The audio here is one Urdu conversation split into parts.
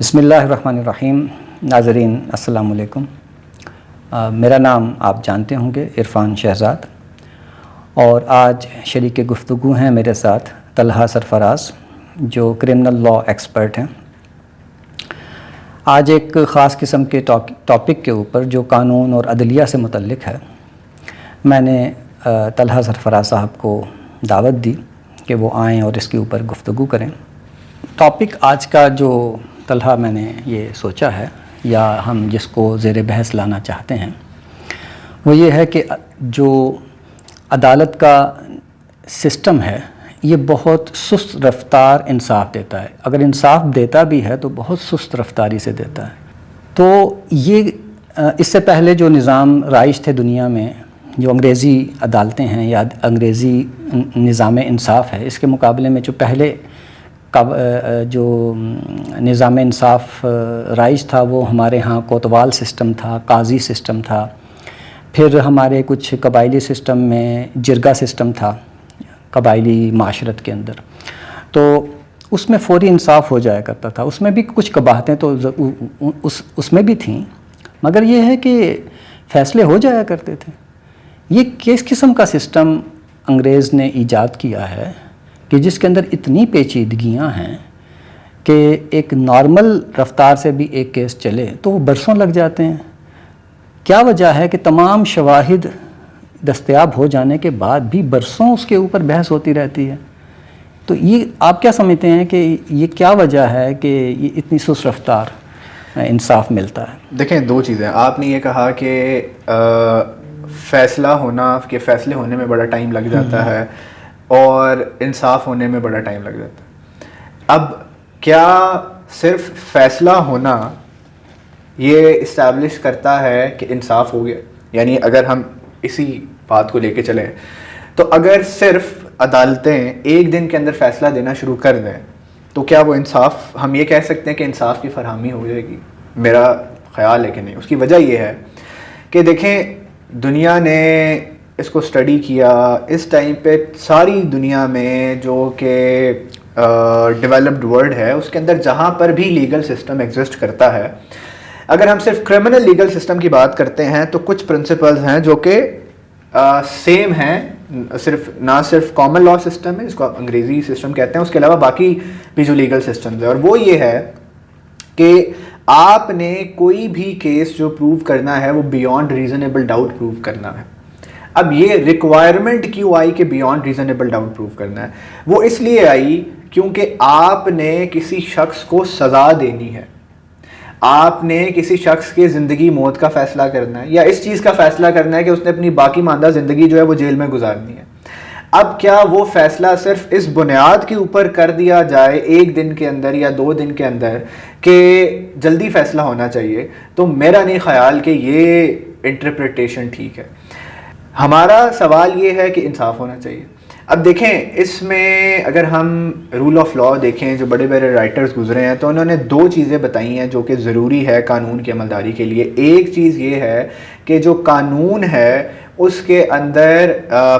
بسم اللہ الرحمن الرحیم. ناظرین السلام علیکم. میرا نام آپ جانتے ہوں گے عرفان شہزاد، اور آج شریک گفتگو ہیں میرے ساتھ طلحہ سرفراز جو کرمنل لاء ایکسپرٹ ہیں. آج ایک خاص قسم کے ٹاپک کے اوپر جو قانون اور عدلیہ سے متعلق ہے، میں نے طلحہ سرفراز صاحب کو دعوت دی کہ وہ آئیں اور اس کے اوپر گفتگو کریں. ٹاپک آج کا جو طلحہ میں نے یہ سوچا ہے یا ہم جس کو زیر بحث لانا چاہتے ہیں وہ یہ ہے کہ جو عدالت کا سسٹم ہے یہ بہت سست رفتار انصاف دیتا ہے. اگر انصاف دیتا بھی ہے تو بہت سست رفتاری سے دیتا ہے. تو یہ اس سے پہلے جو نظام رائج تھے دنیا میں، جو انگریزی عدالتیں ہیں یا انگریزی نظام انصاف ہے، اس کے مقابلے میں جو پہلے جو نظام انصاف رائج تھا وہ ہمارے ہاں کوتوال سسٹم تھا، قاضی سسٹم تھا. پھر ہمارے کچھ قبائلی سسٹم میں جرگہ سسٹم تھا قبائلی معاشرت کے اندر. تو اس میں فوری انصاف ہو جایا کرتا تھا. اس میں بھی کچھ قباحتیں تو اس میں بھی تھیں، مگر یہ ہے کہ فیصلے ہو جایا کرتے تھے. یہ کس قسم کا سسٹم انگریز نے ایجاد کیا ہے کہ جس کے اندر اتنی پیچیدگیاں ہیں کہ ایک نارمل رفتار سے بھی ایک کیس چلے تو وہ برسوں لگ جاتے ہیں. کیا وجہ ہے کہ تمام شواہد دستیاب ہو جانے کے بعد بھی برسوں اس کے اوپر بحث ہوتی رہتی ہے؟ تو یہ آپ کیا سمجھتے ہیں کہ یہ کیا وجہ ہے کہ یہ اتنی سست رفتار انصاف ملتا ہے؟ دیکھیں، دو چیزیں. آپ نے یہ کہا کہ فیصلہ ہونا کہ فیصلے ہونے میں بڑا ٹائم لگ جاتا ہے اور انصاف ہونے میں بڑا ٹائم لگ جاتا ہے. اب کیا صرف فیصلہ ہونا یہ اسٹیبلش کرتا ہے کہ انصاف ہو گیا؟ یعنی اگر ہم اسی بات کو لے کے چلیں تو اگر صرف عدالتیں ایک دن کے اندر فیصلہ دینا شروع کر دیں تو کیا وہ انصاف، ہم یہ کہہ سکتے ہیں کہ انصاف کی فراہمی ہو جائے گی؟ میرا خیال ہے کہ نہیں. اس کی وجہ یہ ہے کہ دیکھیں، دنیا نے اس کو اسٹڈی کیا. اس ٹائم پہ ساری دنیا میں جو کہ ڈیولپڈ ورلڈ ہے اس کے اندر جہاں پر بھی لیگل سسٹم ایگزسٹ کرتا ہے، اگر ہم صرف کرمنل لیگل سسٹم کی بات کرتے ہیں تو کچھ پرنسپلز ہیں جو کہ سیم ہیں. نہ صرف کامن لاء سسٹم ہے جس کو آپ انگریزی سسٹم کہتے ہیں، اس کے علاوہ باقی بھی جو لیگل سسٹمز ہیں، اور وہ یہ ہے کہ آپ نے کوئی بھی کیس جو پروو کرنا ہے وہ بیونڈ ریزنیبل ڈاؤٹ پروو کرنا ہے. اب یہ ریکوائرمنٹ کیوں آئی کہ بیونڈ ریزنیبل ڈاؤٹ پروو کرنا ہے؟ وہ اس لیے آئی کیونکہ آپ نے کسی شخص کو سزا دینی ہے، آپ نے کسی شخص کے زندگی موت کا فیصلہ کرنا ہے، یا اس چیز کا فیصلہ کرنا ہے کہ اس نے اپنی باقی ماندہ زندگی جو ہے وہ جیل میں گزارنی ہے. اب کیا وہ فیصلہ صرف اس بنیاد کے اوپر کر دیا جائے ایک دن کے اندر یا 2 دن کے اندر کہ جلدی فیصلہ ہونا چاہیے؟ تو میرا نہیں خیال کہ یہ انٹرپریٹیشن ٹھیک ہے. ہمارا سوال یہ ہے کہ انصاف ہونا چاہیے. اب دیکھیں، اس میں اگر ہم رول آف لاء دیکھیں، جو بڑے بڑے رائٹرز گزرے ہیں تو انہوں نے 2 چیزیں بتائی ہیں جو کہ ضروری ہے قانون کی عملداری کے لیے. ایک چیز یہ ہے کہ جو قانون ہے اس کے اندر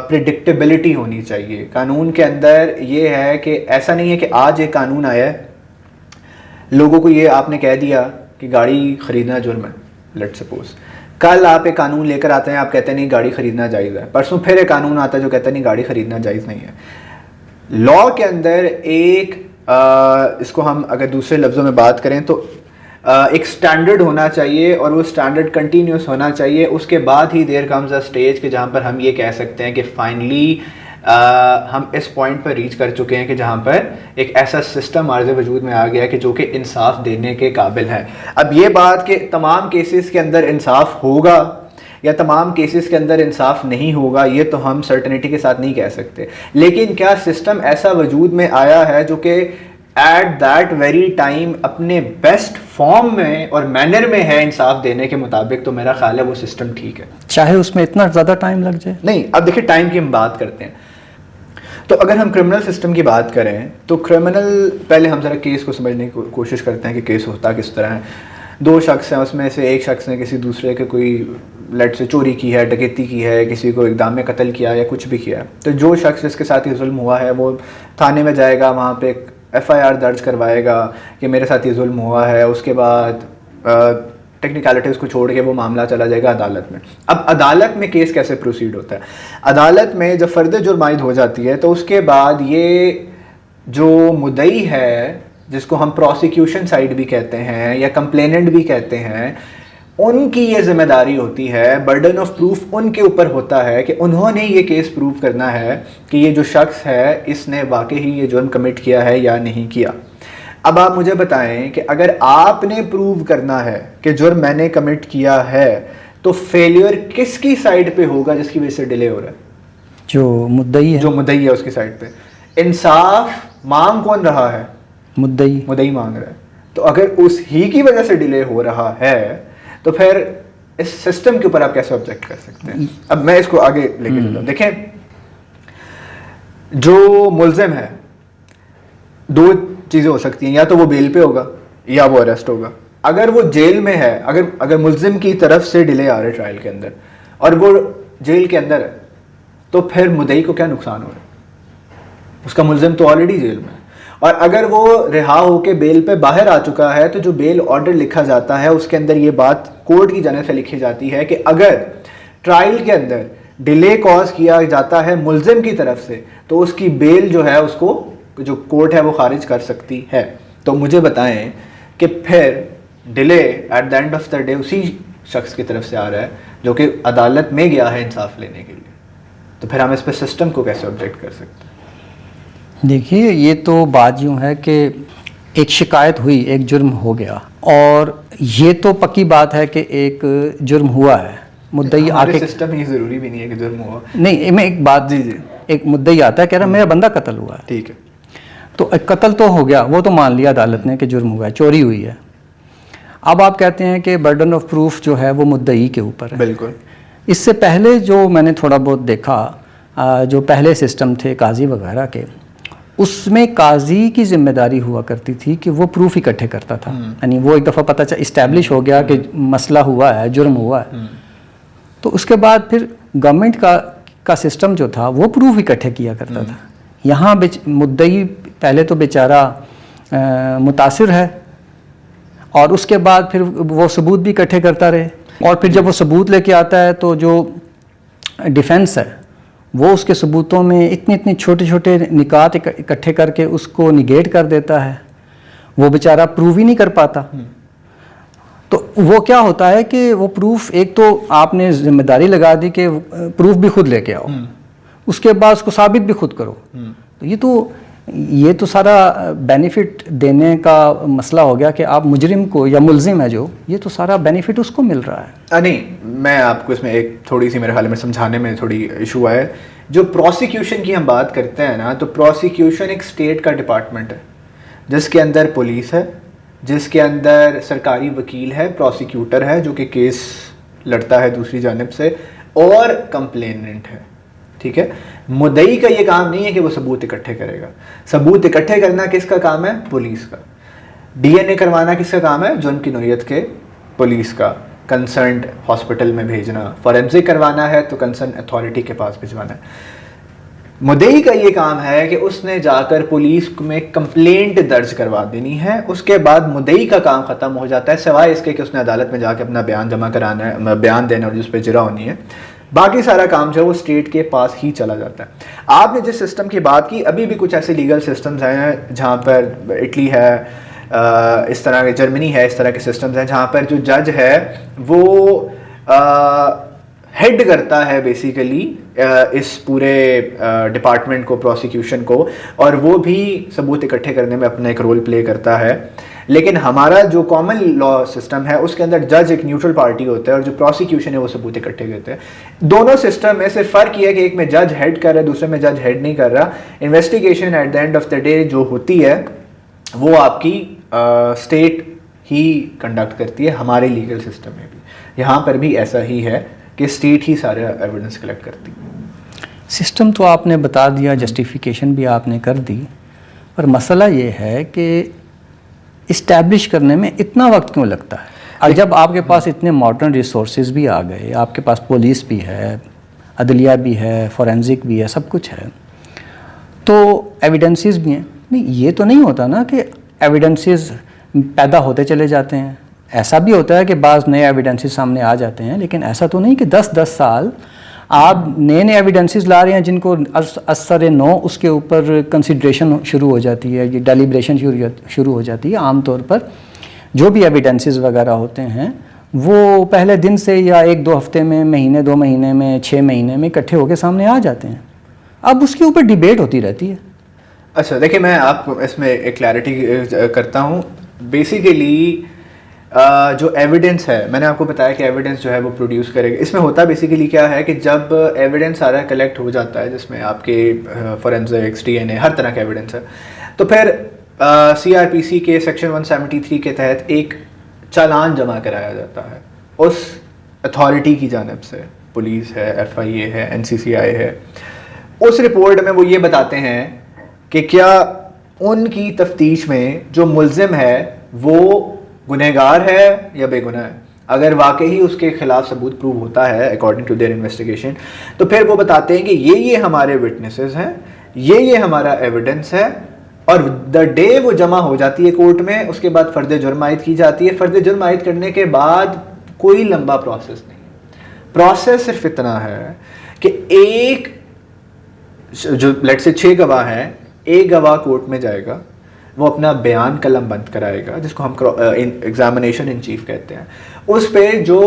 پریڈکٹیبلٹی ہونی چاہیے. قانون کے اندر یہ ہے کہ ایسا نہیں ہے کہ آج ایک قانون آیا ہے، لوگوں کو یہ آپ نے کہہ دیا کہ گاڑی خریدنا جرم ہے، لیٹ سپوز. کل آپ ایک قانون لے کر آتے ہیں، آپ کہتے ہیں نہیں گاڑی خریدنا جائز ہے. پرسوں پھر ایک قانون آتا ہے جو کہتا ہے نہیں گاڑی خریدنا جائز نہیں ہے. لاء کے اندر ایک اس کو ہم اگر دوسرے لفظوں میں بات کریں تو ایک سٹینڈرڈ ہونا چاہیے، اور وہ سٹینڈرڈ کنٹینیوس ہونا چاہیے. اس کے بعد ہی دیر کمز اے اسٹیج کہ جہاں پر ہم یہ کہہ سکتے ہیں کہ فائنلی ہم اس پوائنٹ پر ریچ کر چکے ہیں کہ جہاں پر ایک ایسا سسٹم عارض وجود میں آ گیا کہ جو کہ انصاف دینے کے قابل ہے. اب یہ بات کہ تمام کیسز کے اندر انصاف ہوگا یا تمام کیسز کے اندر انصاف نہیں ہوگا، یہ تو ہم سرٹنٹی کے ساتھ نہیں کہہ سکتے. لیکن کیا سسٹم ایسا وجود میں آیا ہے جو کہ ایٹ دیٹ ویری ٹائم اپنے بیسٹ فارم میں اور مینر میں ہے انصاف دینے کے مطابق؟ تو میرا خیال ہے وہ سسٹم ٹھیک ہے، چاہے اس میں اتنا زیادہ ٹائم لگ جائے. نہیں، اب دیکھیں ٹائم کی ہم بات کرتے ہیں تو اگر ہم کرمنل سسٹم کی بات کریں تو کرمنل، پہلے ہم ذرا کیس کو سمجھنے کی کوشش کرتے ہیں کہ کیس ہوتا کس طرح ہے. 2 شخص ہیں، اس میں سے ایک شخص نے کسی دوسرے کے کوئی لیٹ سے چوری کی ہے، ڈکیتی کی ہے، کسی کو اقدام میں قتل کیا یا کچھ بھی کیا ہے. تو جو شخص جس کے ساتھ یہ ظلم ہوا ہے وہ تھانے میں جائے گا، وہاں پہ ایک FIR درج کروائے گا کہ میرے ساتھ یہ ظلم ہوا ہے, اس کے بعد ٹیکنیکلٹیز کو چھوڑ کے وہ معاملہ چلا جائے گا عدالت میں. اب عدالت میں کیس کیسے پروسیڈ ہوتا ہے؟ عدالت میں جب فرد جرم عائد ہو جاتی ہے تو اس کے بعد یہ جو مدعی ہے, جس کو ہم پروسیکیوشن سائڈ بھی کہتے ہیں یا کمپلیننٹ بھی کہتے ہیں, ان کی یہ ذمہ داری ہوتی ہے, برڈن آف پروف ان کے اوپر ہوتا ہے کہ انہوں نے یہ کیس پروو کرنا ہے کہ یہ جو شخص ہے اس نے واقعی یہ جرم کمٹ کیا ہے یا نہیں کیا. اب آپ مجھے بتائیں کہ اگر آپ نے پروو کرنا ہے کہ جرم میں نے کمٹ کیا ہے تو فیلیئر کس کی سائڈ پہ ہوگا جس کی وجہ سے ڈیلے ہو رہا ہے؟ جو مدعی ہے اس کی سائڈ پہ. انصاف مانگ کون رہا ہے؟ مدعی مانگ رہا ہے. تو اگر اس ہی کی وجہ سے ڈیلے ہو رہا ہے تو پھر اس سسٹم کے اوپر آپ کیسے آبجیکٹ کر سکتے ہیں؟ اب میں اس کو آگے لے کے چلتا ہوں. دیکھیں, جو ملزم ہے دو چیزیں ہو سکتی ہیں, یا تو وہ بیل پہ ہوگا یا وہ اریسٹ ہوگا. اگر وہ جیل میں ہے, اگر ملزم کی طرف سے ڈیلے آ رہا ہے ٹرائل کے اندر اور وہ جیل کے اندر ہے, تو پھر مدعی کو کیا نقصان ہو رہا ہے؟ اس کا ملزم تو آلریڈی جیل میں ہے. اور اگر وہ رہا ہو کے بیل پہ باہر آ چکا ہے تو جو بیل آرڈر لکھا جاتا ہے اس کے اندر یہ بات کورٹ کی جانب سے لکھی جاتی ہے کہ اگر ٹرائل کے اندر ڈیلے کاز کیا جاتا ہے ملزم کی طرف سے تو اس کی بیل جو ہے اس کو جو کورٹ ہے وہ خارج کر سکتی ہے. تو مجھے بتائیں کہ پھر delay at the end of the day اسی شخص کی طرف سے آ رہا ہے جو کہ عدالت میں گیا ہے انصاف لینے کے لیے, تو پھر ہم اس پہ سسٹم کو کیسے آبجیکٹ کر سکتے ہیں؟ دیکھیے, یہ تو بات یوں ہے کہ ایک شکایت ہوئی, ایک جرم ہو گیا, اور یہ تو پکی بات ہے کہ ایک جرم ہوا ہے. مدعی آ کے سسٹم ہی ضروری بھی نہیں ہے کہ جرم ہوا. نہیں, میں ایک بات, ایک مدعی آتا ہے کہہ رہا میرا بندہ قتل ہوا ہے. ٹھیک ہے, تو قتل تو ہو گیا, وہ تو مان لیا عدالت نے کہ جرم ہوا ہے, چوری ہوئی ہے. اب آپ کہتے ہیں کہ برڈن آف پروف جو ہے وہ مدعی کے اوپر ہے. بالکل. اس سے پہلے جو میں نے تھوڑا بہت دیکھا, جو پہلے سسٹم تھے قاضی وغیرہ کے, اس میں قاضی کی ذمہ داری ہوا کرتی تھی کہ وہ پروف اکٹھے کرتا تھا. یعنی وہ ایک دفعہ پتہ اسٹیبلش ہو گیا کہ مسئلہ ہوا ہے, جرم ہوا ہے, تو اس کے بعد پھر گورنمنٹ کا سسٹم جو تھا وہ پروف اکٹھے کیا کرتا تھا. یہاں مدعی پہلے تو بیچارہ متاثر ہے, اور اس کے بعد پھر وہ ثبوت بھی اکٹھے کرتا رہے, اور پھر جب وہ ثبوت لے کے آتا ہے تو جو ڈیفنس ہے وہ اس کے ثبوتوں میں اتنے چھوٹے چھوٹے نکات اکٹھے کر کے اس کو نگیٹ کر دیتا ہے. وہ بیچارہ پروو ہی نہیں کر پاتا. تو وہ کیا ہوتا ہے کہ وہ پروف, ایک تو آپ نے ذمہ داری لگا دی کہ پروف بھی خود لے کے آؤ, اس کے بعد اس کو ثابت بھی خود کرو. تو یہ تو سارا بینیفٹ دینے کا مسئلہ ہو گیا کہ آپ مجرم کو یا ملزم ہے جو, یہ تو سارا بینیفٹ اس کو مل رہا ہے. نہیں, میں آپ کو اس میں ایک تھوڑی سی میرے خیال میں سمجھانے میں تھوڑی ایشو ہے. جو پروسیکیوشن کی ہم بات کرتے ہیں نا, تو پروسیکیوشن ایک اسٹیٹ کا ڈپارٹمنٹ ہے جس کے اندر پولیس ہے, جس کے اندر سرکاری وکیل ہے, پروسیکیوٹر ہے جو کہ کیس لڑتا ہے دوسری جانب سے, اور کمپلیننٹ ہے. ٹھیک ہے, مدعی کا یہ کام نہیں ہے کہ وہ ثبوت اکٹھے کرے گا. ثبوت اکٹھے کرنا کس کا کام ہے؟ پولیس کا. DNA کروانا کس کا کام ہے؟ جرم کی نوعیت کے پولیس کا. کنسرنڈ ہاسپٹل میں بھیجنا, فورینسک کروانا ہے تو کنسرن اتھارٹی کے پاس بھجوانا ہے. مدعی کا یہ کام ہے کہ اس نے جا کر پولیس میں کمپلینٹ درج کروا دینی ہے. اس کے بعد مدعی کا کام ختم ہو جاتا ہے, سوائے اس کے کہ اس نے عدالت میں جا کے اپنا بیان جمع کرانا ہے, بیان دینا اور جس پہ جرا ہونی ہے. باقی سارا کام جو ہے وہ اسٹیٹ کے پاس ہی چلا جاتا ہے. آپ نے جس سسٹم کی بات کی, ابھی بھی کچھ ایسے لیگل سسٹمز ہیں جہاں پر اٹلی ہے, اس طرح کے جرمنی ہے, اس طرح کے سسٹمز ہیں جہاں پر جو جج ہے وہ ہیڈ کرتا ہے بیسیکلی اس پورے ڈپارٹمنٹ کو, پروسیکیوشن کو, اور وہ بھی ثبوت اکٹھے کرنے میں اپنا ایک رول پلے کرتا ہے. لیکن ہمارا جو کامن لا سسٹم ہے اس کے اندر جج ایک نیوٹرل پارٹی ہوتا ہے اور جو پروسیکیوشن ہے وہ ثبوت اکٹھے کرتے ہیں. دونوں سسٹم میں صرف فرق یہ ہے کہ ایک میں جج ہیڈ کر رہا ہے, دوسرے میں جج ہیڈ نہیں کر رہا. Investigation at the end of the day جو ہوتی ہے وہ آپ کی اسٹیٹ ہی کنڈکٹ کرتی ہے. ہمارے لیگل سسٹم میں بھی یہاں پر بھی ایسا ہی ہے کہ اسٹیٹ ہی سارے ایویڈنس کلیکٹ کرتی ہے. سسٹم تو آپ نے بتا دیا, جسٹیفیکیشن بھی آپ نے کر دی, پر مسئلہ یہ ہے کہ اسٹیبلش کرنے میں اتنا وقت کیوں لگتا ہے؟ اور جب آپ کے پاس اتنے ماڈرن ریسورسز بھی آ گئے, آپ کے پاس پولیس بھی ہے, عدلیہ بھی ہے, فورینزک بھی ہے, سب کچھ ہے, تو ایویڈنسز بھی ہیں, نہیں یہ تو نہیں ہوتا نا کہ ایویڈنسز پیدا ہوتے چلے جاتے ہیں. ایسا بھی ہوتا ہے کہ بعض نئے ایویڈنسز سامنے آ جاتے ہیں, لیکن ایسا تو نہیں کہ 10 سال آپ نئے ایویڈنسز لا رہے ہیں جن کو اثر نو اس کے اوپر کنسیڈریشن شروع ہو جاتی ہے, یہ ڈیلیبریشن شروع ہو جاتی ہے. عام طور پر جو بھی ایویڈنسز وغیرہ ہوتے ہیں وہ پہلے دن سے یا 1-2 ہفتے میں, مہینے 2 مہینے میں, 6 مہینے میں اکٹھے ہو کے سامنے آ جاتے ہیں. اب اس کے اوپر ڈیبیٹ ہوتی رہتی ہے. اچھا دیکھیں, میں آپ کو اس میں ایک کلیئرٹی کرتا ہوں. بیسیکلی جو ایویڈنس ہے, میں نے آپ کو بتایا کہ ایویڈنس جو ہے وہ پروڈیوس کرے گا. اس میں ہوتا بیسیکلی کیا ہے کہ جب ایویڈنس سارا کلیکٹ ہو جاتا ہے, جس میں آپ کے فورینزکس, ڈی این اے, ہر طرح کا ایویڈنس ہے, تو پھر CRPC کے سیکشن 173 کے تحت ایک چالان جمع کرایا جاتا ہے اس اتھارٹی کی جانب سے. پولیس ہے, FIA ہے, NCCI ہے. اس رپورٹ میں وہ یہ بتاتے ہیں کہ کیا ان کی تفتیش میں جو ملزم ہے وہ گنہگار ہے یا بے گناہ ہے. اگر واقعی اس کے خلاف ثبوت پروو ہوتا ہے اکارڈنگ ٹو دیئر انویسٹیگیشن, تو پھر وہ بتاتے ہیں کہ یہ ہمارے وٹنسز ہیں, یہ ہمارا ایویڈنس ہے, اور دا ڈے وہ جمع ہو جاتی ہے کورٹ میں, اس کے بعد فرد جرم عائد کی جاتی ہے. فرد جرم عائد کرنے کے بعد کوئی لمبا پروسیس نہیں. پروسیس صرف اتنا ہے کہ ایک جو لیٹ سے 6 گواہ ہیں, ایک گواہ کورٹ میں جائے گا, وہ اپنا بیان قلم بند کرائے گا, جس کو ہم ایگزامینیشن ان چیف کہتے ہیں. اس پہ جو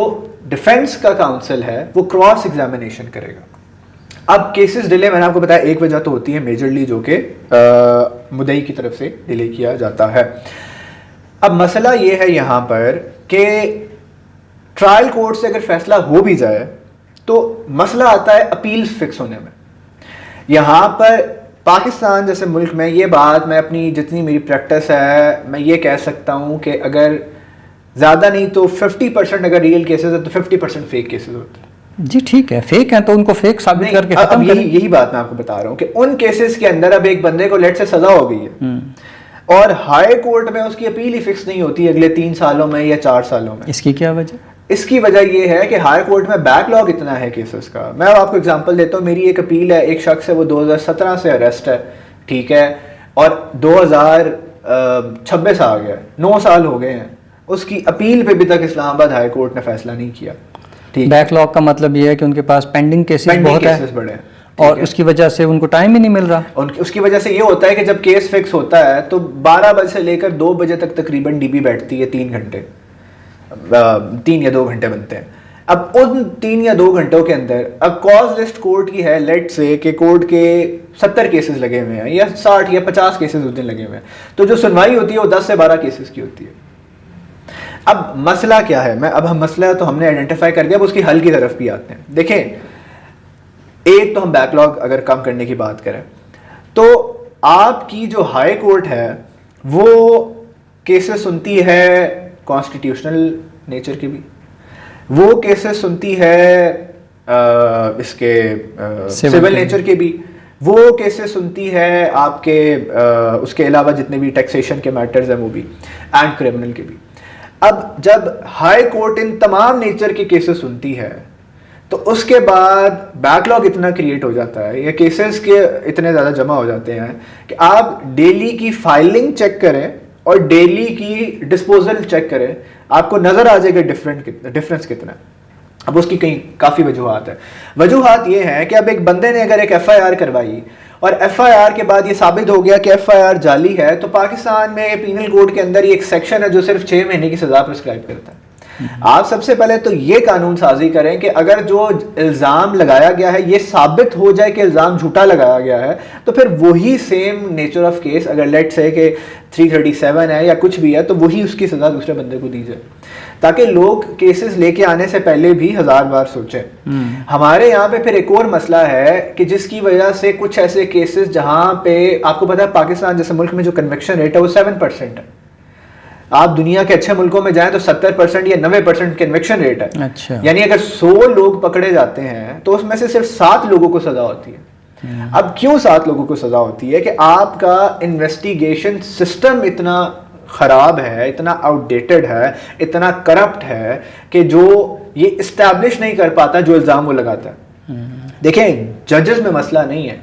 ڈیفینس کا کاؤنسل ہے وہ کراس ایگزامینیشن کرے گا. اب کیسز ڈیلے, میں نے آپ کو بتایا ایک وجہ تو ہوتی ہے میجرلی جو کہ مدعی کی طرف سے ڈیلے کیا جاتا ہے. اب مسئلہ یہ ہے یہاں پر کہ ٹرائل کورٹ سے اگر فیصلہ ہو بھی جائے تو مسئلہ آتا ہے اپیل فکس ہونے میں. یہاں پر پاکستان جیسے ملک میں یہ بات, میں اپنی جتنی میری پریکٹس ہے میں یہ کہہ سکتا ہوں کہ اگر زیادہ نہیں تو 50% اگر ریئل کیسز ہے تو 50% فیک کیسز ہوتے ہیں. جی ٹھیک ہے, فیک ہیں تو ان کو فیک ثابت کر کے ختم کریں. یہی بات میں آپ کو بتا رہا ہوں کہ ان کیسز کے اندر اب ایک بندے کو لیٹ سے سزا ہو گئی ہے اور ہائی کورٹ میں اس کی اپیل ہی فکس نہیں ہوتی اگلے 3 سالوں میں یا 4 سالوں میں. اس کی کیا وجہ؟ اس کی وجہ یہ ہے کہ ہائی کورٹ میں بیک لاگ اتنا ہے کیسز کا. میں آپ کو اگزامپل دیتا ہوں. میری ایک اپیل ہے, ایک شخص ہے وہ 2017 سے اریسٹ ہے, ٹھیک ہے, اور 2026 آ گیا, 9 سال ہو گئے ہیں. اس کی اپیل پہ بھی تک اسلام آباد ہائی کورٹ نے فیصلہ نہیں کیا. بیک لاگ کا مطلب یہ ہے کہ ان کے پاس پینڈنگ کیسز بہت ہیں بڑے ہیں, اور اس کی وجہ سے ان کو ٹائم ہی نہیں مل رہا. اس کی وجہ سے یہ ہوتا ہے کہ جب کیس فکس ہوتا ہے تو 12 بجے سے لے کر 2 بجے تک تقریباً ڈی بی بیٹھتی ہے. 3 گھنٹے 3 یا 2 گھنٹے بنتے ہیں. اب ان 3 یا 2 گھنٹوں کے اندر اب کاز لسٹ کورٹ کی ہے, لیٹ سے کہ کورٹ کے 70 کیسز لگے ہوئے ہیں یا 60 یا 50 کیسز اس دن لگے ہوئے ہیں, تو جو سنوائی ہوتی ہے وہ 10 سے 12 کیسز کی ہوتی ہے. اب مسئلہ کیا ہے, اب ہم مسئلہ تو ہم نے آئیڈینٹیفائی کر دیا, اب اس کی حل کی طرف بھی آتے ہیں. دیکھیں, ایک تو ہم بیک لاگ اگر کم کرنے کی بات کریں تو آپ کی جو ہائی کورٹ ہے وہ کیسز سنتی ہے کانسٹیٹیوشنل نیچر کی بھی, وہ کیسز سنتی ہے اس کے سول نیچر کے بھی, وہ کیسز سنتی ہے آپ کے اس کے علاوہ جتنے بھی ٹیکسیشن کے میٹرز ہیں وہ بھی, اینڈ کرمنل کے بھی. اب جب ہائی کورٹ ان تمام نیچر کے کیسز سنتی ہے تو اس کے بعد بیک لاگ اتنا کریٹ ہو جاتا ہے یا کیسز کے اتنے زیادہ جمع ہو جاتے ہیں کہ آپ ڈیلی کی فائلنگ چیک کریں اور ڈیلی کی ڈسپوزل چیک کریں, آپ کو نظر آ جائے گا ڈفرینس کتنا ہے. اب اس کی کافی وجوہات ہیں. وجوہات یہ ہیں کہ اب ایک بندے نے اگر ایک FIR کروائی اور FIR کے بعد یہ ثابت ہو گیا کہ FIR جعلی ہے, تو پاکستان میں پینل کوڈ کے اندر یہ ایک سیکشن ہے جو صرف 6 مہینے کی سزا پرسکرائب کرتا ہے. آپ سب سے پہلے تو یہ قانون سازی کریں کہ اگر جو الزام لگایا گیا ہے یہ ثابت ہو جائے کہ الزام جھوٹا لگایا گیا ہے, تو پھر وہی سیم نیچر آف کیس, اگر لیٹ سے کہ 337 ہے یا کچھ بھی ہے, تو وہی اس کی سزا دوسرے بندے کو دی جائے, تاکہ لوگ کیسز لے کے آنے سے پہلے بھی 1000 بار سوچیں. ہمارے یہاں پہ پھر ایک اور مسئلہ ہے کہ جس کی وجہ سے کچھ ایسے کیسز جہاں پہ آپ کو پتا ہے پاکستان جیسے ملک میں جو کنوکشن ریٹ ہے وہ 7% ہے. آپ دنیا کے اچھے ملکوں میں جائیں تو 70% یا 90% کنوکشن ریٹ ہے. اچھا. یعنی اگر 100 لوگ پکڑے جاتے ہیں تو اس میں سے صرف 7 لوگوں کو سزا ہوتی ہے. اب کیوں 7 لوگوں کو سزا ہوتی ہے؟ کہ آپ کا انویسٹیگیشن سسٹم اتنا خراب ہے, اتنا آؤٹ ڈیٹڈ ہے, اتنا کرپٹ ہے کہ جو یہ اسٹیبلش نہیں کر پاتا جو الزام وہ لگاتا ہے. دیکھیں, ججز میں مسئلہ نہیں ہے,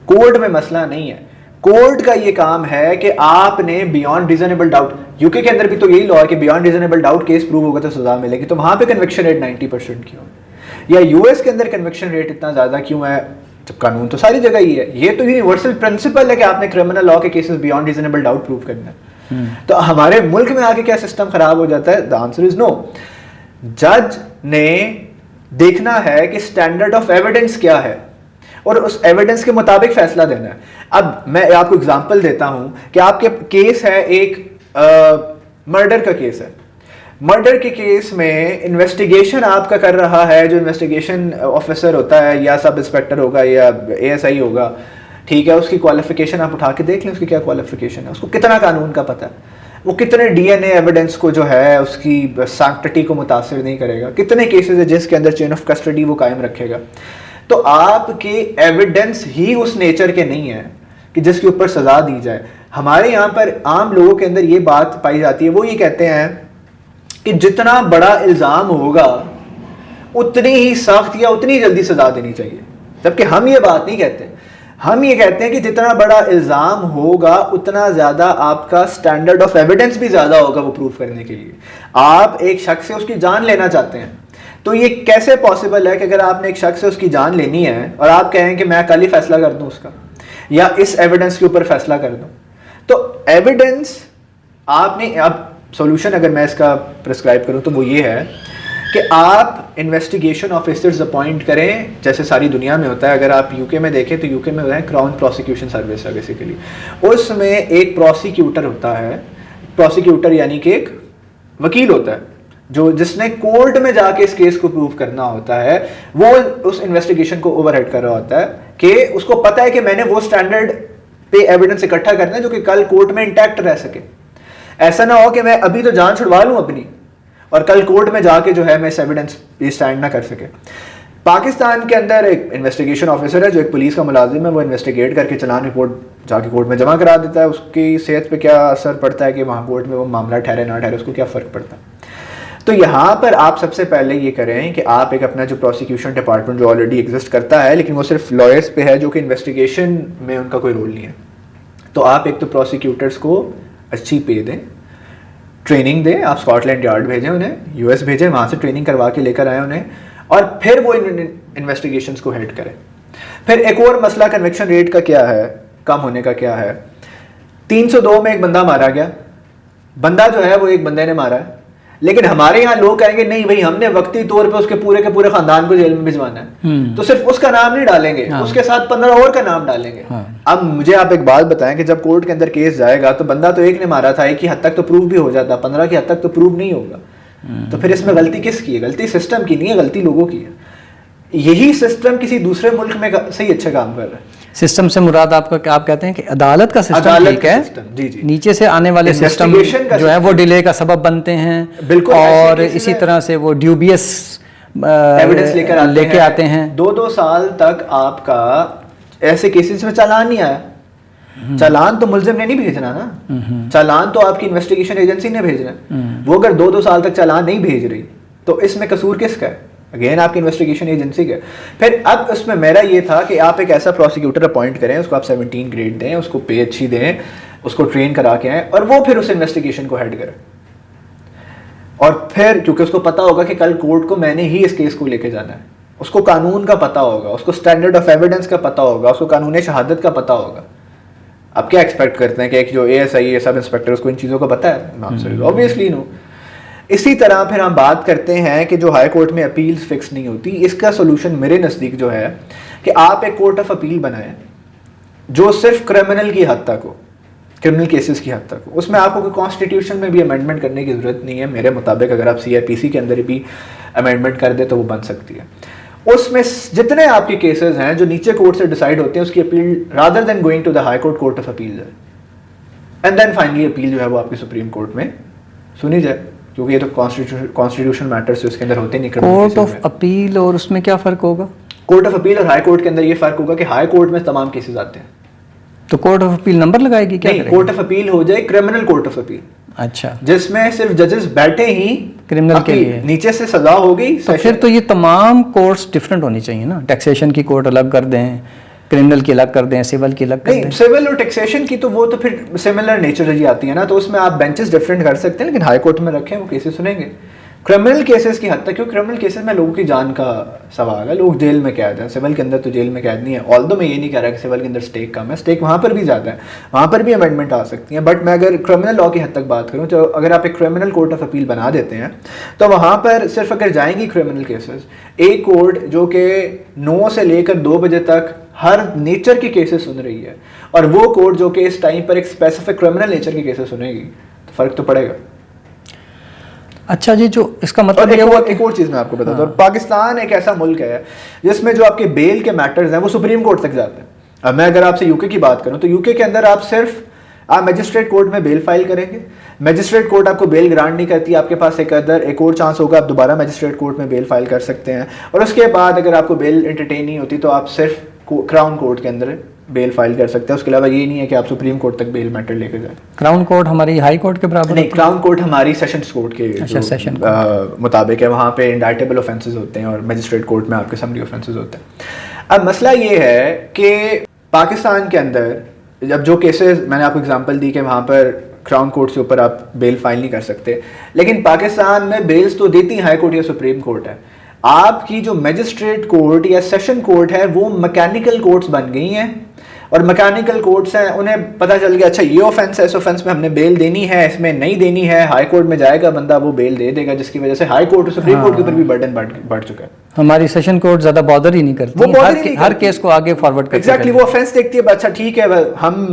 کورٹ میں مسئلہ نہیں ہے, کورٹ کا یہ کام ہے کہ آپ نے بیانڈ ریزنیبل ڈاؤٹ, یو کے اندر بھی تو یہی لا ہے کہ beyond reasonable doubt case prove ہوگا تو سزا ملے گی, تو وہاں پہ کنوکشن ریٹ 90% کیوں ہے؟ یا یو ایس کے اندر کنوکشن ریٹ اتنا زیادہ کیوں ہے جب قانون تو ساری جگہ ہی ہے؟ یہ تو یونیورسل پرنسپل ہے کہ آپ نے کرمنل لا کے cases beyond reasonable doubt prove کرنا ہے. تو ہمارے ملک میں آگے کیا سسٹم خراب ہو جاتا ہے؟ دا آنسر از نو. جج نے دیکھنا ہے کہ اسٹینڈرڈ آف ایویڈنس کیا ہے اور اس ایویڈنس کے مطابق فیصلہ دینا ہے. اب میں آپ کو اگزامپل دیتا ہوں کہ آپ کے کیس ہے ایک مرڈر کا کیس ہے. مرڈر کے کیس میں انویسٹیگیشن آپ کا کر رہا ہے جو انویسٹیگیشن آفیسر ہوتا ہے یا سب انسپیکٹر ہوگا یا اے ایس آئی ہوگا, ٹھیک ہے, اس کی کوالیفیکیشن آپ اٹھا کے دیکھ لیں اس کی کیا کوالیفیکیشن ہے, اس کو کتنا قانون کا پتہ ہے, وہ کتنے ڈی این اے ایویڈنس کو جو ہے اس کی سینکٹٹی کو متاثر نہیں کرے گا, کتنے کیسز ہے جس کے اندر چین آف کسٹڈی وہ قائم رکھے گا. تو آپ کے ایویڈنس ہی اس نیچر کے نہیں ہیں کہ جس کے اوپر سزا دی جائے. ہمارے یہاں پر عام لوگوں کے اندر یہ بات پائی جاتی ہے, وہ یہ کہتے ہیں کہ جتنا بڑا الزام ہوگا اتنی ہی سخت یا اتنی جلدی سزا دینی چاہیے, جبکہ ہم یہ بات نہیں کہتے. ہم یہ کہتے ہیں کہ جتنا بڑا الزام ہوگا اتنا زیادہ آپ کا اسٹینڈرڈ آف ایویڈنس بھی زیادہ ہوگا وہ پروف کرنے کے لیے. آپ ایک شخص سے اس کی جان لینا چاہتے ہیں, تو یہ کیسے پاسبل ہے کہ اگر آپ نے ایک شخص سے اس کی جان لینی ہے اور آپ کہیں کہ میں کل ہی فیصلہ کر دوں اس کا یا اس ایویڈنس کے اوپر فیصلہ کر دوں. تو ایویڈنس آپ نے, اب سولوشن اگر میں اس کا پرسکرائب کروں تو وہ یہ ہے کہ آپ انویسٹیگیشن آفیسرز اپوائنٹ کریں جیسے ساری دنیا میں ہوتا ہے. اگر آپ یو کے میں دیکھیں تو یو کے میں ہوتا ہے کراؤن پروسیکیوشن سروس ہے بیسیکلی. اس میں ایک پروسیکیوٹر ہوتا ہے, پروسیکیوٹر یعنی کہ ایک وکیل ہوتا ہے جو جس نے کورٹ میں جا کے اس کیس کو پروف کرنا ہوتا ہے. وہ اس انویسٹیگیشن کو اوور ہیڈ کر رہا ہوتا ہے کہ اس کو پتہ ہے کہ میں نے وہ اسٹینڈرڈ پہ ایویڈنس اکٹھا کرنا ہے جو کہ کل کورٹ میں انٹیکٹ رہ سکے. ایسا نہ ہو کہ میں ابھی تو جان چھڑوا لوں اپنی اور کل کورٹ میں جا کے جو ہے میں اس ایویڈنس پہ اسٹینڈ نہ کر سکے. پاکستان کے اندر ایک انویسٹیگیشن آفیسر ہے جو ایک پولیس کا ملازم ہے, وہ انویسٹیگیٹ کر کے چلان رپورٹ جا کے کورٹ میں جمع کرا دیتا ہے. اس کی صحت پہ کیا اثر پڑتا ہے کہ وہاں کورٹ میں وہ معاملہ ٹھہرے نہ ٹھہرے, اس کو کیا فرق پڑتا ہے. تو یہاں پر آپ سب سے پہلے یہ کریں کہ آپ ایک اپنا جو پروسیکیوشن ڈپارٹمنٹ جو آلریڈی ایگزسٹ کرتا ہے لیکن وہ صرف لائرس پہ ہے جو کہ انویسٹیگیشن میں ان کا کوئی رول نہیں ہے, تو آپ ایک تو پروسیکیوٹرس کو اچھی پے دیں, ٹریننگ دیں. آپ اسکاٹ لینڈ یارڈ بھیجیں انہیں, یو ایس بھیجیں, وہاں سے ٹریننگ کروا کے لے کر آئیں انہیں, اور پھر وہ انویسٹیگیشنس کو ہیڈ کریں. پھر ایک اور مسئلہ کنوکشن ریٹ کا کیا ہے, کم ہونے کا کیا ہے. 302 میں ایک بندہ مارا گیا, بندہ جو ہے وہ ایک بندے نے مارا ہے, لیکن ہمارے یہاں لوگ کہیں گے نہیں بھائی ہم نے وقتی طور پہ اس کے پورے خاندان کو جیل میں بھجوانا ہے, تو صرف اس کا نام نہیں ڈالیں گے, اس کے ساتھ 15 اور کا نام ڈالیں گے. اب مجھے آپ ایک بات بتائیں کہ جب کورٹ کے اندر کیس جائے گا تو بندہ تو ایک نے مارا تھا, ایک کی حد تک تو پروف بھی ہو جاتا, 15 کی حد تک تو پروف نہیں ہوگا. تو پھر اس میں غلطی کس کی ہے؟ غلطی سسٹم کی نہیں ہے, غلطی لوگوں کی ہے. یہی سسٹم کسی دوسرے ملک میں صحیح اچھا کام کر رہا ہے. سسٹم سے مراد آپ کا کیا آپ کہتے ہیں کہ عدالت کا سسٹم ٹھیک ہے, جی جی, نیچے سے آنے والے سسٹم جو ہے وہ ڈیلے کا سبب بنتے ہیں, بالکل, اور اسی طرح سے وہ ڈیوبیس ایویڈنس لے کے آتے ہیں. 2 سال تک آپ کا ایسے کیسز میں چالان نہیں آیا. چالان تو ملزم نے نہیں بھیجنا نا, چالان تو آپ کی انویسٹیگیشن ایجنسی نے بھیجنا. وہ اگر 2 سال تک چالان نہیں بھیج رہی تو اس میں قصور کس کا ہے؟ اگین آپ کی انویسٹیگیشن ایجنسی کا. پھر اب اس میں میرا یہ تھا کہ آپ ایک ایسا پروسیکیوٹر اپوائنٹ کریں, اس کو آپ 17 گریڈ دیں, اس کو پے اچھی دیں, اس کو ٹرین کرا کے آئیں, اور وہ پھر اس انویسٹیگیشن کو ہیڈ کرے. اور پھر کیونکہ اس کو پتا ہوگا کہ کل کورٹ کو میں نے ہی اس کیس کو لے کے جانا ہے, اس کو قانون کا پتا ہوگا, اس کو اسٹینڈرڈ آف ایویڈنس کا پتا ہوگا, اس کو قانون شہادت کا پتا ہوگا. آپ کیا ایکسپیکٹ کرتے ہیں کہ ایک جو A S I sub inspector اس کو ان چیزوں کا پتا ہے؟ Obviously no. اسی طرح پھر ہم بات کرتے ہیں کہ جو ہائی کورٹ میں اپیلز فکس نہیں ہوتی, اس کا سولوشن میرے نزدیک جو ہے کہ آپ ایک کورٹ آف اپیل بنائیں جو صرف کرمنل کی حد تک ہو, کرمنل کیسز کی حد تک ہو. اس میں آپ کو کوئی کانسٹیٹیوشن میں بھی امینڈمنٹ کرنے کی ضرورت نہیں ہے میرے مطابق. اگر آپ سی آئی پی سی کے اندر بھی امینڈمنٹ کر دیں تو وہ بن سکتی ہے. اس میں جتنے آپ کے کیسز ہیں جو نیچے کورٹ سے ڈیسائیڈ ہوتے ہیں اس کی appeal rather than going to the high court, court of appeal ہے, اینڈ دین فائنلی اپیل جو ہے وہ آپ کی سپریم کورٹ میں سنی جائے, کیونکہ یہ تو کانسٹیٹیوشن میٹرز اس کے اندر ہوتے نہیں. کورٹ آف اپیل اور اس میں کیا فرق ہوگا؟ کورٹ آف اپیل اور ہائی کورٹ کے اندر یہ فرق ہوگا کہ ہائی کورٹ میں تمام کیسز آتے ہیں, تو کورٹ آف اپیل نمبر لگائے گی کیا؟ کورٹ آف اپیل ہو جائے کرمنل کورٹ آف اپیل, اچھا, جس میں صرف ججز بیٹھے ہی کرمنل کے لیے, نیچے سے سزا ہو گئی. تو پھر تو یہ تمام کورٹس ڈفرینٹ ہونی چاہیے نا, ٹیکسیشن کی کورٹ الگ کر دیں, کرمنل کی الگ کر دیں, سول کی الگ کر دیں. نہیں, سول اور ٹیکسیشن کی تو وہ تو پھر سملر نیچر ہی آتی ہے نا, تو اس میں آپ بینچز ڈفرینٹ کر سکتے ہیں, لیکن ہائی کورٹ میں رکھیں, وہ کیسز سنیں گے. کرمنل کیسز کی حد تک, کیونکہ کرمنل کیسز میں لوگوں کی جان کا سوال ہے, لوگ جیل میں قید ہیں. سول کے اندر تو جیل میں قید نہیں ہے, آلدو میں یہ نہیں کہہ رہا کہ سول کے اندر اسٹیک کم ہے, اسٹیک وہاں پر بھی زیادہ ہے, وہاں پر بھی امینڈمنٹ آ سکتی ہیں. بٹ میں اگر کرمنل لا کی حد تک بات کروں تو اگر آپ ایک کرمنل کورٹ آف اپیل بنا دیتے ہیں تو وہاں پر صرف اگر جائیں گی کرمنل کیسز, ایک کورٹ جو کہ 9 سے لے کر 2 بجے تک ہر نیچر کے کیسز سن رہی ہے, اور وہ کورٹ جو کہ اس ٹائم پر ایک اسپیسیفک کرمنل نیچر کے کیسز سنے گی, تو فرق تو پڑے گا. اچھا جی, جو اس کا مطلب ایک اور چیز میں آپ کو بتاتا ہوں, پاکستان ایک ایسا ملک ہے جس میں جو آپ کے بیل کے میٹرز ہیں وہ سپریم کورٹ تک جاتے ہیں. اب میں اگر آپ سے یو کے کی بات کروں تو یو کے اندر آپ صرف میجسٹریٹ کورٹ میں بیل فائل کریں گے, میجسٹریٹ کورٹ آپ کو بیل گرانٹ نہیں کرتی, آپ کے پاس ایک اور چانس ہوگا, آپ دوبارہ میجسٹریٹ کورٹ میں بیل فائل کر سکتے ہیں, اور اس کے بعد اگر آپ کو بیل انٹرٹین نہیں ہوتی تو آپ صرف کراؤن کورٹ کے اندر بیل فائل کر سکتے ہیں. اس کے علاوہ یہ نہیں ہے کہ آپ سپریم کورٹ تک بیل میٹر لے کے جائیں. کراؤن کورٹ ہماری ہائی کورٹ کے برابر نہیں, کراؤن کورٹ ہماری سیشنز کورٹ کے مطابق ہے, وہاں پہ انڈائٹیبل اوفینسز ہوتے ہیں, اور میجسٹریٹ کورٹ میں آپ کے سمری اوفینسز ہوتے ہیں. اب مسئلہ یہ ہے کہ پاکستان کے اندر جب جو کیسز میں نے آپ کو اگزامپل دی کہ وہاں پر کراؤن کورٹ سے اوپر آپ بیل فائل نہیں کر سکتے, لیکن پاکستان میں بیلز تو دیتی ہیں ہائی کورٹ یا سپریم کورٹ ہے. آپ کی جو میجسٹریٹ کورٹ یا سیشن کورٹ ہے وہ میکینیکل کورٹس بن گئی ہیں, اور میکینیکل کورٹس ہیں, انہیں پتہ چل گیا اچھا یہ اوفینس ہے, اس اوفینس میں ہم نے بیل دینی ہے, اس میں نہیں دینی ہے, ہائی کورٹ میں جائے گا بندہ, وہ بیل دے دے گا, جس کی وجہ سے ہائی کورٹ اور سپریم کورٹ کے اوپر بھی برڈن بڑھ چکا ہے. ہماری سیشن کورٹ زیادہ بادر ہی نہیں کرتی, ہر کیس کو آگے فارورڈ کرتی ہے. ایگزیکٹلی, وہ اوفینس دیکھتی ہے, اچھا ٹھیک ہے ہم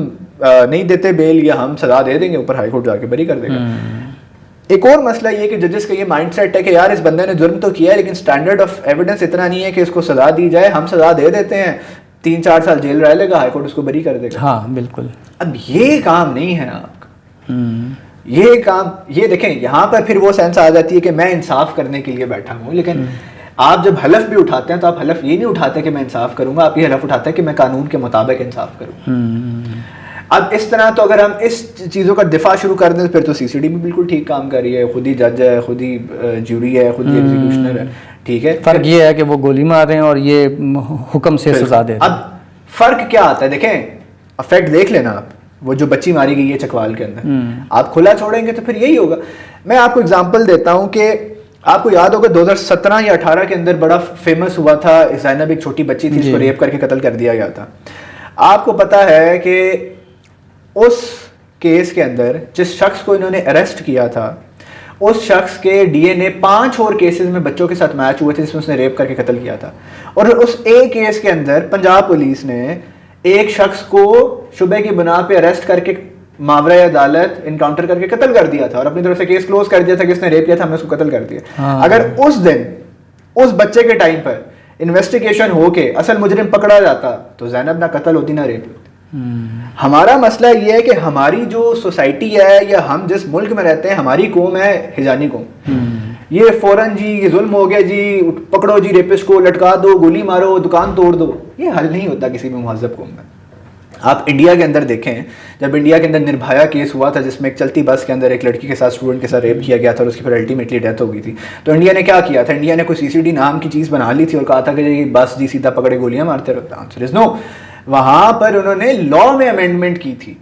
نہیں دیتے بیل, یا ہم سزا دے دیں گے, اوپر ہائی کورٹ جا کے بری کر دے گا. ایک اور مسئلہ یہ کہ ججز کا یہ مائنڈ سیٹ ہے کہ یار اس بندے نے جرم تو کیا ہے, لیکن اسٹینڈرڈ آف ایویڈنس اتنا نہیں ہے کہ اس کو سزا دی جائے, ہم سزا دے دیتے ہیں, 3-4 سال جیل رہ لے گا, ہائی کورٹ اس کو بری کر دے گا. ہاں بالکل. اب یہ کام نہیں ہے آپ کا, یہ کام, یہ دیکھیں یہاں پر پھر وہ سینس آ جاتی ہے کہ میں انصاف کرنے کے لیے بیٹھا ہوں, لیکن آپ جب حلف بھی اٹھاتے ہیں تو آپ حلف یہ نہیں اٹھاتے کہ میں انصاف کروں گا, آپ یہ حلف اٹھاتے ہیں کہ میں قانون کے مطابق انصاف کروں. اب اس طرح تو اگر ہم اس چیزوں کا دفاع شروع کر دیں پھر تو سی سی ڈی بھی بالکل ٹھیک کام کر رہی ہے, خود ہی جج ہے, خود ہی جیوری ہے, خود ہی ایگزیکیوشنر ہے, ٹھیک ہے. فرق یہ ہے کہ وہ گولی مار رہے ہیں اور یہ حکم سے سزا دے رہے ہیں. اب فرق کیا آتا ہے, دیکھیں افیکٹ دیکھ لینا آپ, وہ جو بچی ماری گئی ہے چکوال کے اندر, آپ کھلا چھوڑیں گے تو پھر یہی ہوگا. میں آپ کو اگزامپل دیتا ہوں کہ آپ کو یاد ہوگا 2017 یا 18 کے اندر بڑا فیمس ہوا تھا, زینب ایک چھوٹی بچی تھی جس کو ریپ کر کے قتل کر دیا گیا تھا. آپ کو پتا ہے کہ اس کیس کے اندر جس شخص کو انہوں نے اریسٹ کیا تھا اس شخص کے ڈی این اے 5 اور کیسز میں بچوں کے ساتھ میچ ہوئے تھے جس میں اس نے ریپ کر کے قتل کیا تھا. اور اس ایک کیس کے اندر پنجاب پولیس نے ایک شخص کو شبہ کی بنا پہ اریسٹ کر کے ماورائے عدالت انکاؤنٹر کر کے قتل کر دیا تھا, اور اپنی طرف سے کیس کلوز کر دیا تھا کہ اس نے ریپ کیا تھا, ہم نے اس کو قتل کر دیا. اگر اس دن اس بچے کے ٹائم پر انویسٹیگیشن ہو کے اصل مجرم پکڑا جاتا تو زینب نہ قتل ہوتی نہ ریپ ہوتی. ہمارا مسئلہ یہ ہے کہ ہماری جو سوسائٹی ہے یا ہم جس ملک میں رہتے ہیں, ہماری قوم ہے ہجانی قوم, یہ فوراً جی یہ ظلم ہو گیا جی, پکڑو جی ریپسٹ کو, لٹکا دو, گولی مارو, دکان توڑ دو. یہ حل نہیں ہوتا کسی بھی مہذب قوم میں. آپ انڈیا کے اندر دیکھیں, جب انڈیا کے اندر نربھایا کیس ہوا تھا جس میں ایک چلتی بس کے اندر ایک لڑکی کے ساتھ اسٹوڈنٹ کے ساتھ ریپ کیا گیا تھا اور اس کی پھر الٹیمیٹلی ڈیتھ ہو گئی تھی, تو انڈیا نے کیا کیا تھا, انڈیا نے کوئی سی سی ڈی نام کی چیز بنا لی تھی اور کہا تھا کہ یہ بس جی سیدھا پکڑے گولیاں مارتے رہتا. آنسر از نو. وہاں پر انہوں نے لا میں امینڈمنٹ کی تھی,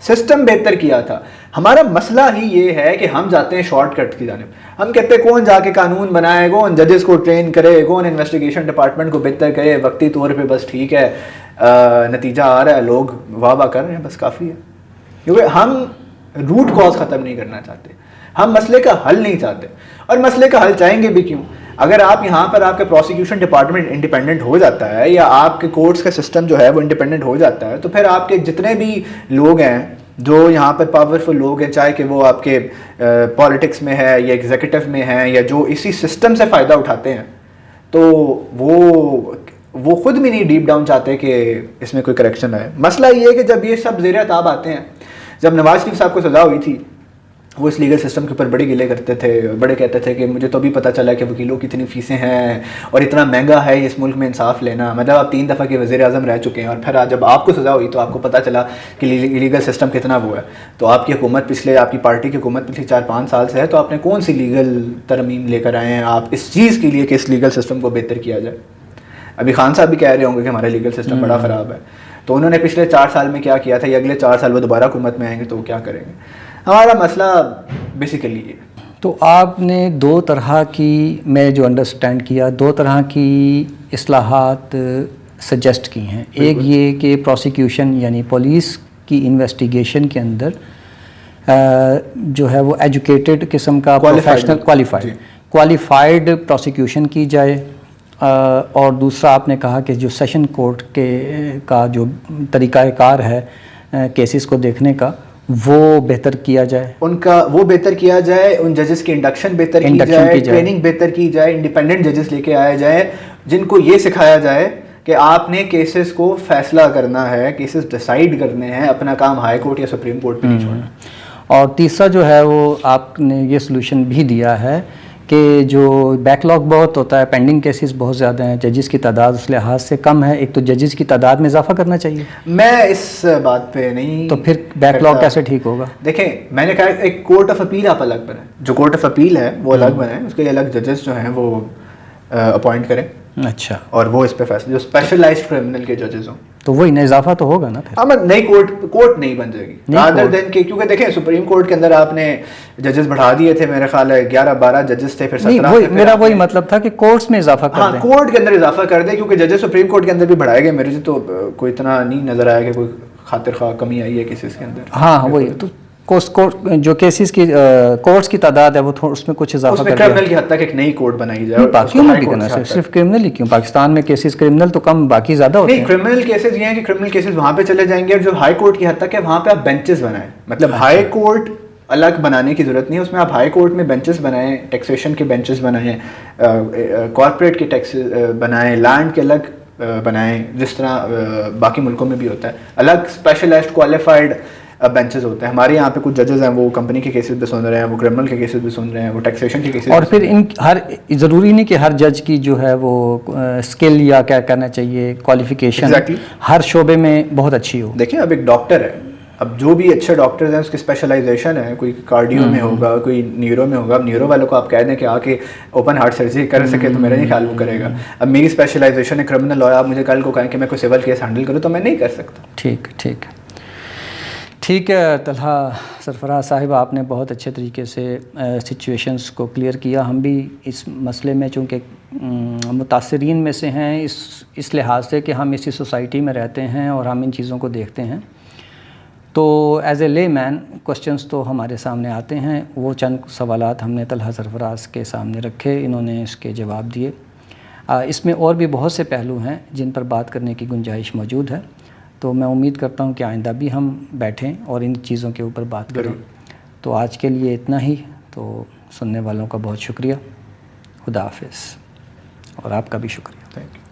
سسٹم بہتر کیا تھا. ہمارا مسئلہ ہی یہ ہے کہ ہم جاتے ہیں شارٹ کٹ کی جانب. ہم کہتے ہیں کون جا کے قانون بنائے, کون ججز کو ٹرین کرے, کون انویسٹیگیشن ڈپارٹمنٹ کو بہتر کرے, وقتی طور پہ بس ٹھیک ہے نتیجہ آ رہا ہے, لوگ واہ واہ کر رہے ہیں, بس کافی ہے. کیونکہ ہم روٹ کاز ختم نہیں کرنا چاہتے, ہم مسئلے کا حل نہیں چاہتے. اور مسئلے کا حل چاہیں گے بھی کیوں؟ اگر آپ یہاں پر آپ کا پروسیکیوشن ڈپارٹمنٹ انڈیپینڈنٹ ہو جاتا ہے یا آپ کے کورٹس کا سسٹم جو ہے وہ انڈیپینڈنٹ ہو جاتا ہے, تو پھر آپ کے جتنے بھی لوگ ہیں جو یہاں پر پاورفل لوگ ہیں, چاہے کہ وہ آپ کے پالیٹکس میں ہے یا ایگزیکٹو میں ہیں یا جو اسی سسٹم سے فائدہ اٹھاتے ہیں, تو وہ خود بھی نہیں ڈیپ ڈاؤن چاہتے کہ اس میں کوئی کریکشن آئے. مسئلہ یہ ہے کہ جب یہ سب زیر تاب آتے ہیں, جب نواز شریف صاحب کو سزا ہوئی تھی وہ اس لیگل سسٹم کے اوپر بڑے گلے کرتے تھے, بڑے کہتے تھے کہ مجھے تو بھی پتہ چلا کہ وکیلوں کی اتنی فیسیں ہیں اور اتنا مہنگا ہے اس ملک میں انصاف لینا. مطلب آپ 3 دفعہ کے وزیر اعظم رہ چکے ہیں, اور پھر جب آپ کو سزا ہوئی تو آپ کو پتہ چلا کہ لیگل سسٹم کتنا وہ ہے. تو آپ کی حکومت آپ کی پارٹی کی حکومت پچھلے 4-5 سال سے ہے, تو آپ نے کون سی لیگل ترمیم لے کر آئے ہیں آپ اس چیز کے لیے کہ اس لیگل سسٹم کو بہتر کیا جائے؟ ابھی خان صاحب بھی کہہ رہے ہوں گے کہ ہمارا لیگل سسٹم بڑا خراب ہے, تو انہوں نے پچھلے 4 سال میں کیا کیا تھا, یہ اگلے 4 سال وہ دوبارہ حکومت میں آئیں گے تو وہ کیا کریں گے. ہمارا مسئلہ بیسیکلی یہ. تو آپ نے 2 طرح کی, میں جو انڈرسٹینڈ کیا, 2 طرح کی اصلاحات سجیسٹ کی ہیں. ایک یہ کہ پروسیکیوشن یعنی پولیس کی انویسٹیگیشن کے اندر جو ہے وہ ایجوکیٹڈ قسم کا پروفیشنل کوالیفائڈ پروسیکیوشن کی جائے, اور دوسرا آپ نے کہا کہ جو سیشن کورٹ کا جو طریقہ کار ہے کیسز کو دیکھنے کا وہ بہتر کیا جائے, ان کا وہ بہتر کیا جائے, ان ججز کی انڈکشن بہتر کی جائے, ٹریننگ بہتر کی جائے, انڈیپینڈنٹ ججز لے کے آئے جائے جن کو یہ سکھایا جائے کہ آپ نے کیسز کو فیصلہ کرنا ہے, کیسز ڈیسائیڈ کرنے ہیں, اپنا کام ہائی کورٹ یا سپریم کورٹ پہ نہیں چھوڑنا. اور تیسرا جو ہے وہ آپ نے یہ سلوشن بھی دیا ہے کہ جو بیک لاگ بہت ہوتا ہے, پینڈنگ کیسز بہت زیادہ ہیں, ججز کی تعداد اس لحاظ سے کم ہے, ایک تو ججز کی تعداد میں اضافہ کرنا چاہیے. میں اس بات پہ نہیں, تو پھر بیک لاگ کیسے ٹھیک ہوگا؟ دیکھیں میں نے کہا ایک کورٹ آف اپیل آپ الگ بنائیں, جو کورٹ آف اپیل ہے وہ الگ بنائیں, اس کے لیے الگ ججز جو ہیں وہ اپوائنٹ کریں. اچھا, اور وہ اس پہ فیصلے, جو اسپیشلائزڈ کرمنل کے ججز ہوں, تو وہی نہ اضافہ تو ہوگا نا پھر. ہاں نئی کورٹ نہیں بن جائے گی رادر دین کہ, کیونکہ دیکھیں سپریم کورٹ کے اندر آپ نے ججز بڑھا دیے تھے, میرے خیال ہے 11-12 ججز تھے, پھر 17. میرا وہی مطلب تھا کہ کورٹس میں اضافہ کر دیں. ہاں کورٹ کے اندر اضافہ کر دیں, کیونکہ ججز سپریم کورٹ کے اندر بھی بڑھائے گئے, میرے سے تو کوئی اتنا نہیں نظر آیا کہ کوئی خاطر خواہ کمی آئی ہے کیسز کے اندر. ہاں وہی تو جو کیسز کی کورٹس کی تعداد ہے وہ اس میں کچھ اضافہ کر دیا. کرمنل کی حد تک ایک نئی کورٹ بنائی جائے. باقیوں میں بھی کرنا, صرف کرمنل ہی کیوں؟ پاکستان میں کیسز کرمنل تو کم, باقی زیادہ ہوتے ہیں. نہیں, کرمنل کیسز یہ ہیں کہ کرمنل کیسز وہاں پہ چلے جائیں گے, اور جو ہائی کورٹ کی حد تک ہے وہاں پہ آپ بینچز بنائیں. مطلب ہائی کورٹ الگ بنانے کی ضرورت نہیں ہے, اس میں آپ ہائی کورٹ میں بینچز بنائیں, ٹیکسیشن کے بینچز بنائیں, کارپوریٹ کے ٹیکس بنائیں, لینڈ کے الگ بنائیں, جس طرح باقی ملکوں میں بھی ہوتا ہے. الگ اسپیشلائزڈ کوالیفائڈ بینچز ہوتے ہیں. ہمارے یہاں پہ کچھ ججز ہیں وہ کمپنی کے کیسز بھی سن رہے ہیں, وہ کرمنل کے کیسز بھی سن رہے ہیں, وہ ٹیکسیشن کے کیسز. اور پھر ان ہر ضروری نہیں کہ ہر جج کی جو ہے وہ اسکل یا کیا کرنا چاہیے, کوالیفیکیشن ہر شعبے میں بہت اچھی ہو. دیکھیں اب ایک ڈاکٹر ہے, اب جو بھی اچھے ڈاکٹرز ہیں اس کی اسپیشلائزیشن ہے, کوئی کارڈیو میں ہوگا, کوئی نیورو میں ہوگا. اب نیورو والوں کو آپ کہہ دیں کہ آ کے اوپن ہارٹ سرجری کر سکے تو میرا نہیں خیال وہ کرے گا. اب میری اسپیشلائزیشن ہے کرمنل لا, آپ مجھے کل کو کہیں کہ میں کوئی سول کیس ہینڈل کروں تو میں نہیں کر سکتا. ٹھیک ہے طلحہ سرفراز صاحب, آپ نے بہت اچھے طریقے سے سچویشنز کو کلیئر کیا. ہم بھی اس مسئلے میں چونکہ متاثرین میں سے ہیں اس لحاظ سے کہ ہم اسی سوسائٹی میں رہتے ہیں اور ہم ان چیزوں کو دیکھتے ہیں, تو ایز اے لے مین کوسچنس تو ہمارے سامنے آتے ہیں. وہ چند سوالات ہم نے طلحہ سرفراز کے سامنے رکھے, انہوں نے اس کے جواب دیے. اس میں اور بھی بہت سے پہلو ہیں جن پر بات کرنے کی گنجائش موجود ہے, تو میں امید کرتا ہوں کہ آئندہ بھی ہم بیٹھیں اور ان چیزوں کے اوپر بات کریں. تو آج کے لیے اتنا ہی. تو سننے والوں کا بہت شکریہ. خدا حافظ. اور آپ کا بھی شکریہ. Thank you.